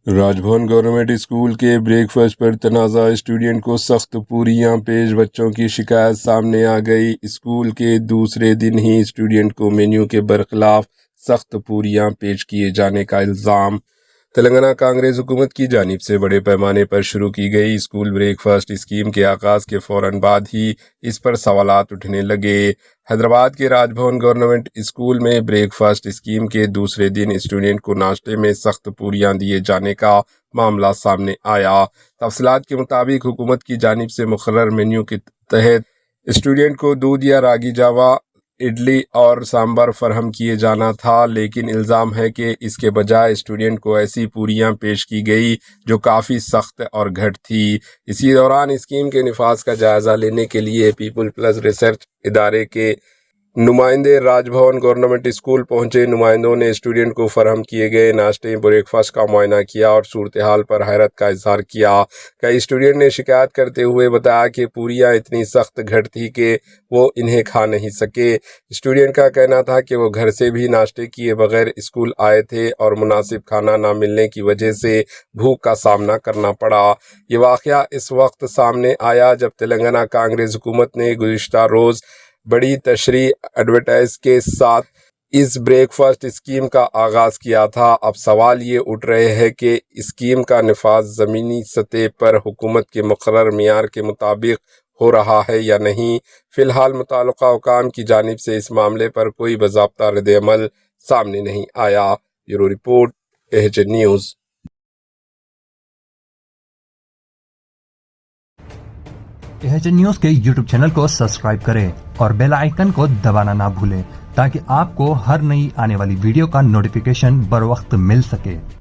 Raj Bhavan government school کے break fast پر تنازع، student کو سخت پوریاں پیش، بچوں کی شکایت سامنے آ گئی۔ اسکول کے دوسرے دن ہی اسٹوڈنٹ کو مینیو کے برخلاف سخت پوریاں پیش کیے جانے کا الزام۔ تلنگانہ کانگریس حکومت کی جانب سے بڑے پیمانے پر شروع کی گئی اسکول بریک فاسٹ اسکیم کے آغاز کے فوراً بعد ہی اس پر سوالات اٹھنے لگے۔ حیدرآباد کے راج بھون گورنمنٹ اسکول میں بریک فاسٹ اسکیم کے دوسرے دن اسٹوڈنٹ کو ناشتے میں سخت پوریاں دیے جانے کا معاملہ سامنے آیا۔ تفصیلات کے مطابق حکومت کی جانب سے مقرر مینیو کے تحت اسٹوڈنٹ کو دودھ یا راگی جاوا، اڈلی اور سامبر فراہم کیے جانا تھا، لیکن الزام ہے کہ اس کے بجائے اسٹوڈنٹ کو ایسی پوریاں پیش کی گئی جو کافی سخت اور گھٹ تھی۔ اسی دوران اسکیم کے نفاذ کا جائزہ لینے کے لیے پیپل پلس ریسرچ ادارے کے نمائندے راج بھون گورنمنٹ اسکول پہنچے۔ نمائندوں نے اسٹوڈنٹ کو فراہم کیے گئے ناشتے بریک فاسٹ کا معائنہ کیا اور صورتحال پر حیرت کا اظہار کیا۔ کئی اسٹوڈنٹ نے شکایت کرتے ہوئے بتایا کہ پوریاں اتنی سخت گھٹ تھی کہ وہ انہیں کھا نہیں سکے۔ اسٹوڈنٹ کا کہنا تھا کہ وہ گھر سے بھی ناشتے کیے بغیر اسکول آئے تھے اور مناسب کھانا نہ ملنے کی وجہ سے بھوک کا سامنا کرنا پڑا۔ یہ واقعہ اس وقت سامنے آیا جب تلنگانہ کانگریس حکومت نے گزشتہ روز بڑی تشریح ایڈورٹائز کے ساتھ اس بریک فاسٹ اسکیم کا آغاز کیا تھا۔ اب سوال یہ اٹھ رہے ہیں کہ اسکیم کا نفاذ زمینی سطح پر حکومت کے مقرر معیار کے مطابق ہو رہا ہے یا نہیں۔ فی الحال متعلقہ حکام کی جانب سے اس معاملے پر کوئی باضابطہ رد عمل سامنے نہیں آیا۔ Bureau report, AHN news. AHN news کے یوٹیوب چینل کو سبسکرائب کریں اور بیل آئیکن کو دبانا نہ بھولیں تاکہ آپ کو ہر نئی آنے والی ویڈیو کا نوٹیفیکیشن بر وقت مل سکے۔